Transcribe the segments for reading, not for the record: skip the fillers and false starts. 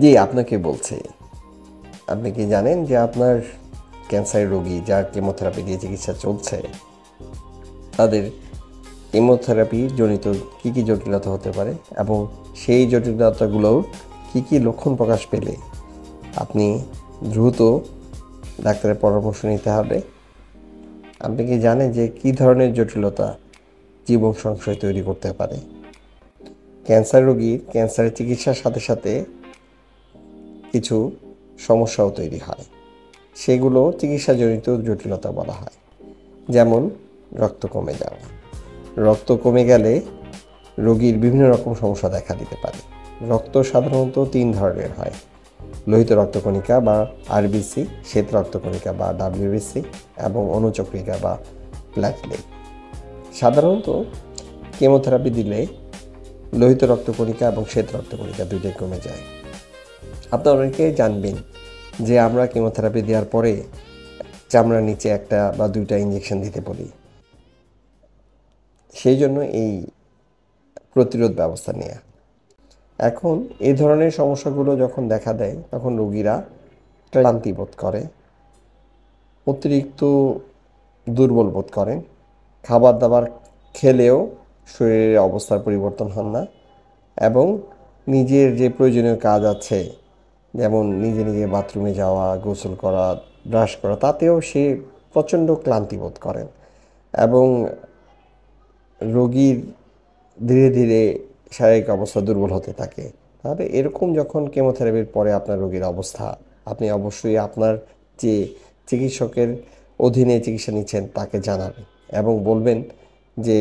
জি, আপনাকে বলছি। আপনি কি জানেন যে আপনার ক্যান্সার রোগী যার কেমোথেরাপি দিয়ে চিকিৎসা চলছে, তাদের কেমোথেরাপি জনিত কী কী জটিলতা হতে পারে এবং সেই জটিলতাগুলোর কী লক্ষণ প্রকাশ পেলে আপনি দ্রুত ডাক্তারের পরামর্শ নিতে হবে? আপনি কি জানেন যে কী ধরনের জটিলতা জীবন সংশয় তৈরি করতে পারে? ক্যান্সার রোগীর ক্যান্সারের চিকিৎসার সাথে সাথে কিছু সমস্যাও তৈরি হয়, সেগুলো চিকিৎসাজনিত জটিলতা বলা হয়। যেমন রক্ত কমে যাওয়া। রক্ত কমে গেলে রোগীর বিভিন্ন রকম সমস্যা দেখা দিতে পারে। রক্ত সাধারণত 3 ধরনের হয়: লোহিত রক্তকণিকা বা আরবিসি, শ্বেত রক্তকণিকা বা ডাব্লিউবিসি এবং অনুচক্রিকা বা প্ল্যাটলেট। সাধারণত কেমোথেরাপি দিলে লোহিত রক্তকণিকা এবং শ্বেত রক্তকণিকা দুইটাই কমে যায়। আপনারা অনেকে জানবেন যে আমরা কেমোথেরাপি দেওয়ার পরে চামড়ার নিচে 1টা বা 2টা ইঞ্জেকশন দিতে বলি। সেই জন্য এই প্রতিরোধ ব্যবস্থা নেওয়া। এখন এই ধরনের সমস্যাগুলো যখন দেখা দেয় তখন রোগীরা ক্লান্তি বোধ করে, অতিরিক্ত দুর্বল বোধ করেন, খাবার দাবার খেলেও শরীরের অবস্থার পরিবর্তন হন না এবং নিজের যে প্রয়োজনীয় কাজ আছে, যেমন নিজে নিজে বাথরুমে যাওয়া, গোসল করা, ব্রাশ করা, তাতেও সে প্রচণ্ড ক্লান্তি বোধ করেন এবং রোগীর ধীরে ধীরে শারীরিক অবস্থা দুর্বল হতে থাকে। তাহলে এরকম যখন কেমোথেরাপির পরে আপনার রোগীর অবস্থা, আপনি অবশ্যই আপনার যে চিকিৎসকের অধীনে চিকিৎসা নিচ্ছেন তাকে জানাবেন এবং বলবেন যে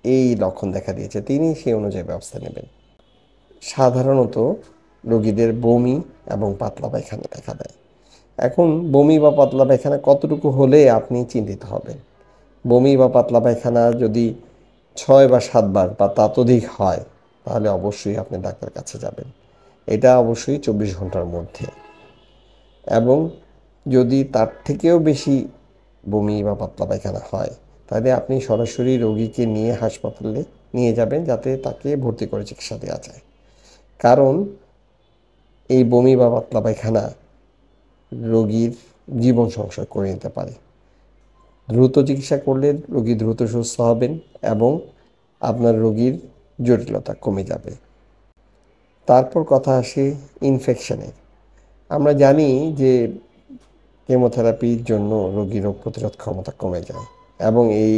এই লক্ষণ দেখা দিয়েছে, তিনি সেই অনুযায়ী ব্যবস্থা নেবেন। সাধারণত রোগীদের বমি এবং পাতলা পায়খানা দেখা দেয়। এখন বমি বা পাতলা পায়খানা কতটুকু হলে আপনি চিন্তিত হবেন? বমি বা পাতলা পায়খানা যদি 6 বা 7 বার বা ততোধিক হয়, তাহলে অবশ্যই আপনি ডাক্তারের কাছে যাবেন। এটা অবশ্যই 24 ঘন্টার মধ্যে। এবং যদি তার থেকেও বেশি বমি বা পাতলা পায়খানা হয়, তাহলে আপনি সরাসরি রোগীকে নিয়ে হাসপাতালে নিয়ে যাবেন, যাতে তাকে ভর্তি করে চিকিৎসা দেওয়া যায়। কারণ এই বমি বা পাতলা পায়খানা রোগীর জীবন সংশয় করে নিতে পারে। দ্রুত চিকিৎসা করলে রোগী দ্রুত সুস্থ হবেন এবং আপনার রোগীর জটিলতা কমে যাবে। তারপর কথা আসে ইনফেকশনের। আমরা জানি যে কেমোথেরাপির জন্য রোগীর রোগ প্রতিরোধ ক্ষমতা কমে যায় এবং এই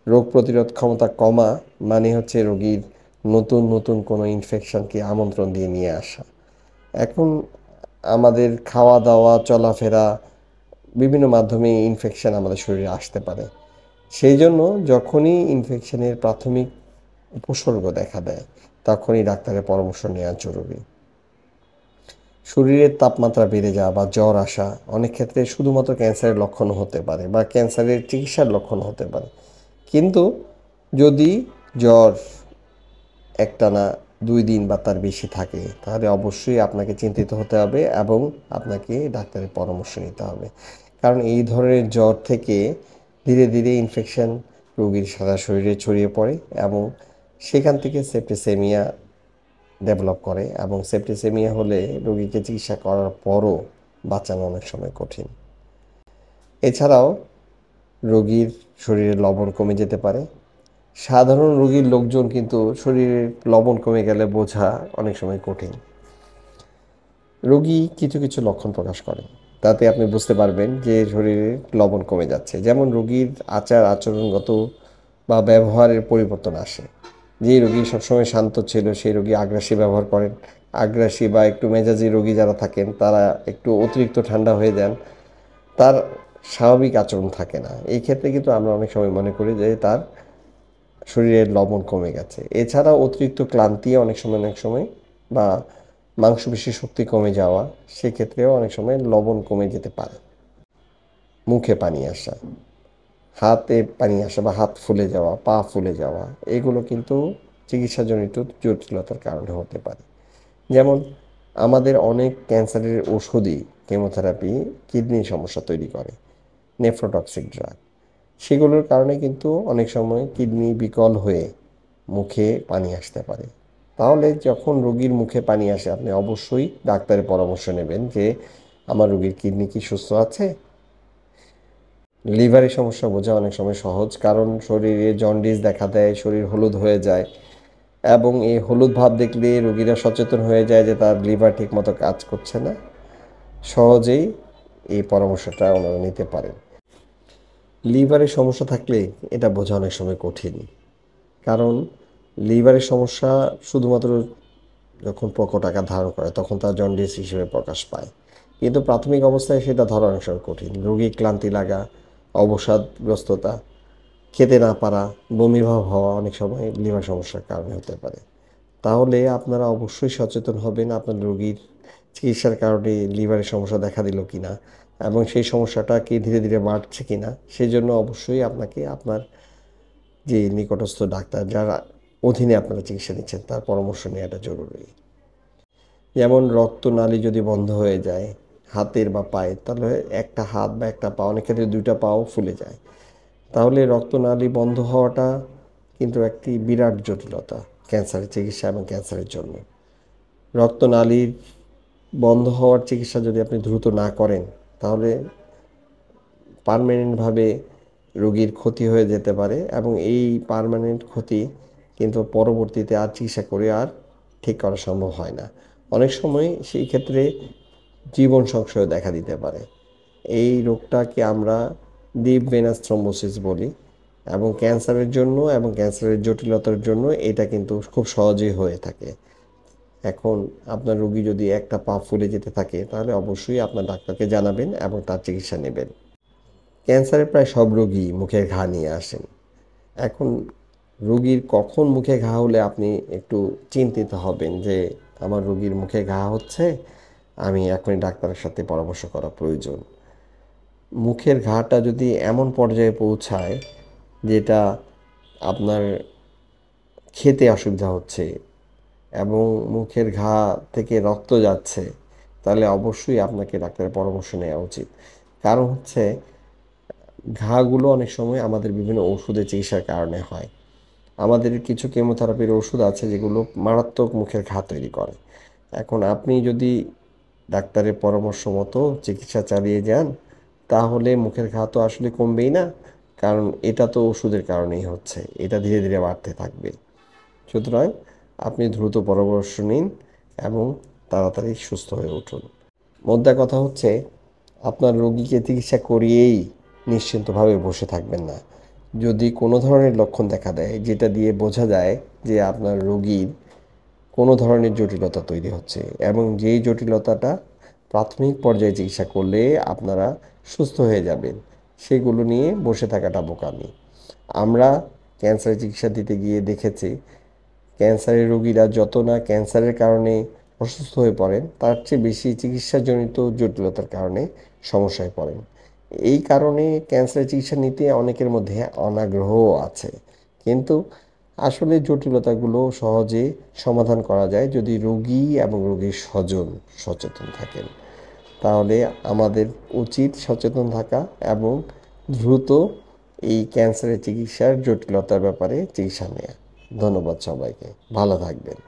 রোগ প্রতিরোধ ক্ষমতা কমা মানে হচ্ছে রোগীর নতুন নতুন কোনো ইনফেকশনকে আমন্ত্রণ দিয়ে নিয়ে আসা। এখন আমাদের খাওয়া দাওয়া, চলাফেরা, বিভিন্ন মাধ্যমে ইনফেকশন আমাদের শরীরে আসতে পারে। সেই জন্য যখনই ইনফেকশনের প্রাথমিক উপসর্গ দেখা দেয়, তখনই ডাক্তারের পরামর্শ নেওয়া জরুরি। শরীরের তাপমাত্রা বেড়ে যাওয়া বা জ্বর আসা অনেক ক্ষেত্রে শুধুমাত্র ক্যান্সারের লক্ষণ হতে পারে বা ক্যান্সারের চিকিৎসার লক্ষণ হতে পারে। কিন্তু যদি জ্বর একটানা 2 দিন বা তার বেশি থাকে, তাহলে অবশ্যই আপনাকে চিন্তিত হতে হবে এবং আপনাকে ডাক্তারের পরামর্শ নিতে হবে। কারণ এই ধরনের জ্বর থেকে ধীরে ধীরে ইনফেকশন রোগীর সারা শরীরে ছড়িয়ে পড়ে এবং সেখান থেকে সেপ্টিসেমিয়া ডেভেলপ করে এবং সেপ্টিসেমিয়া হলে রোগীকে চিকিৎসা করার পরও বাঁচানো অনেক সময় কঠিন। এছাড়াও রোগীর শরীরে লবণ কমে যেতে পারে। সাধারণ রোগীর লোকজন কিন্তু শরীরের লবণ কমে গেলে বোঝা অনেক সময় কঠিন। রোগী কিছু কিছু লক্ষণ প্রকাশ করে, তাতে আপনি বুঝতে পারবেন যে শরীরে লবণ কমে যাচ্ছে। যেমন রোগীর আচার আচরণগত বা ব্যবহারের পরিবর্তন আসে। যেই রোগী সবসময় শান্ত ছিল সেই রোগী আগ্রাসী ব্যবহার করেন। আগ্রাসী বা একটু মেজাজি রোগী যারা থাকেন তারা একটু অতিরিক্ত ঠান্ডা হয়ে যান, তার স্বাভাবিক আচরণ থাকে না। এই ক্ষেত্রে কিন্তু আমরা অনেক সময় মনে করি যে তার শরীরের লবণ কমে গেছে। এছাড়াও অতিরিক্ত ক্লান্তি অনেক সময় বা মাংসপেশির শক্তি কমে যাওয়া, সেক্ষেত্রেও অনেক সময় লবণ কমে যেতে পারে। মুখে পানি আসা, হাতে পানি আসা বা হাত ফুলে যাওয়া, পা ফুলে যাওয়া, এগুলো কিন্তু চিকিৎসাজনিত জটিলতার কারণে হতে পারে। যেমন আমাদের অনেক ক্যান্সারের ওষুধই কেমোথেরাপি কিডনির সমস্যা তৈরি করে, নেফ্রোটক্সিক ড্রাগ। সেগুলোর কারণে কিন্তু অনেক সময় কিডনি বিকল হয়ে মুখে পানি আসতে পারে। তাহলে যখন রোগীর মুখে পানি আসে আপনি অবশ্যই ডাক্তারের পরামর্শ নেবেন যে আমার রোগীর কিডনি কি সুস্থ আছে। লিভারের সমস্যা বোঝা অনেক সময় সহজ, কারণ শরীরে জন্ডিস দেখা দেয়, শরীর হলুদ হয়ে যায় এবং এই হলুদ ভাব দেখলে রোগীরা সচেতন হয়ে যায় যে তার লিভার ঠিকমতো কাজ করছে না। সহজেই এই পরামর্শটা ওনারা নিতে পারেন। লিভারের সমস্যা থাকলে এটা বোঝা অনেক সময় কঠিন, কারণ লিভারের সমস্যা শুধুমাত্র যখন প্রকট আকার ধারণ করে তখন তার জন্ডিস হিসেবে প্রকাশ পায়, কিন্তু প্রাথমিক অবস্থায় সেটা ধরা অনেক সময় কঠিন। রোগী ক্লান্তি লাগা, অবসাদগ্রস্ততা, খেতে না পারা, বমিভাব হওয়া অনেক সময় লিভার সমস্যার কারণে হতে পারে। তাহলে আপনারা অবশ্যই সচেতন হবেন আপনার রোগীর চিকিৎসার কারণে লিভারের সমস্যা দেখা দিল কিনা এবং সেই সমস্যাটা কি ধীরে ধীরে বাড়ছে কিনা। সেই জন্য অবশ্যই আপনাকে আপনার যে নিকটস্থ ডাক্তার যার অধীনে আপনারা চিকিৎসা নিচ্ছেন তার পরামর্শ নেওয়াটা জরুরি। যেমন রক্তনালী যদি বন্ধ হয়ে যায় হাতের বা পায়ের, তাহলে একটা হাত বা একটা পা, অনেক ক্ষেত্রে দুইটা পাও ফুলে যায়। তাহলে রক্তনালী বন্ধ হওয়াটা কিন্তু একটি বিরাট জটিলতা ক্যান্সারের চিকিৎসা এবং ক্যান্সারের জন্য। রক্তনালীর বন্ধ হওয়ার চিকিৎসা যদি আপনি দ্রুত না করেন তাহলে পার্মানেন্টভাবে রোগীর ক্ষতি হয়ে যেতে পারে এবং এই পার্মানেন্ট ক্ষতি কিন্তু পরবর্তীতে আর চিকিৎসা করে আর ঠিক করা সম্ভব হয় না। অনেক সময় সেই ক্ষেত্রে জীবন সংশয় দেখা দিতে পারে। এই রোগটাকে আমরা ডিপ ভেনাস থ্রম্বোসিস বলি এবং ক্যান্সারের জন্য এবং ক্যান্সারের জটিলতার জন্য এটা কিন্তু খুব সহজেই হয়ে থাকে। এখন আপনার রোগী যদি একটা পা ফুলে যেতে থাকে তাহলে অবশ্যই আপনার ডাক্তারকে জানাবেন এবং তার চিকিৎসা নেবেন। ক্যান্সারের প্রায় সব রোগী মুখের ঘা নিয়ে আসেন। এখন রোগীর কখন মুখে ঘা হলে আপনি একটু চিন্তিত হবেন যে আমার রোগীর মুখে ঘা হচ্ছে, আমি এখনই ডাক্তারের সাথে পরামর্শ করা প্রয়োজন। মুখের ঘাটা যদি এমন পর্যায়ে পৌঁছায় যেটা আপনার খেতে অসুবিধা হচ্ছে এবং মুখের ঘা থেকে রক্ত যাচ্ছে, তাহলে অবশ্যই আপনাকে ডাক্তারের পরামর্শ নেওয়া উচিত। কারণ হচ্ছে ঘাগুলো অনেক সময় আমাদের বিভিন্ন ওষুধের চিকিৎসার কারণে হয়। আমাদের কিছু কেমোথেরাপির ওষুধ আছে যেগুলো মারাত্মক মুখের ঘা তৈরি করে। এখন আপনি যদি ডাক্তারের পরামর্শ মতো চিকিৎসা চালিয়ে যান তাহলে মুখের ঘা তো আসলে কমবেই না, কারণ এটা তো ওষুধের কারণেই হচ্ছে, এটা ধীরে ধীরে বাড়তে থাকবে। সুতরাং আপনি দ্রুত পরামর্শ নিন এবং তাড়াতাড়ি সুস্থ হয়ে উঠুন। মোদ্দা কথা হচ্ছে আপনার রোগীকে চিকিৎসা করিয়েই নিশ্চিন্তভাবে বসে থাকবেন না। যদি কোনো ধরনের লক্ষণ দেখা দেয় যেটা দিয়ে বোঝা যায় যে আপনার রোগীর কোনো ধরনের জটিলতা তৈরি হচ্ছে এবং যেই জটিলতাটা প্রাথমিক পর্যায়ে চিকিৎসা করলে আপনারা সুস্থ হয়ে যাবেন, সেগুলো নিয়ে বসে থাকাটা বোকামি। আমরা ক্যান্সারের চিকিৎসা দিতে গিয়ে দেখেছি ক্যান্সারের রোগীরা যত না ক্যান্সারের কারণে অসুস্থ হয়ে পড়েন তার চেয়ে বেশি চিকিৎসাজনিত জটিলতার কারণে সমস্যায় পড়েন। এই কারণে ক্যান্সারের চিকিৎসা নিতে অনেকের মধ্যে অনাগ্রহও আছে, কিন্তু আসলে জটিলতাগুলো সহজে সমাধান করা যায় যদি রোগী এবং রোগীর স্বজন সচেতন থাকেন। তাহলে আমাদের উচিত সচেতন থাকা এবং দ্রুত এই ক্যান্সারের চিকিৎসার জটিলতার ব্যাপারে চিকিৎসা নেওয়া। ধন্যবাদ সবাইকে, ভালো থাকবেন।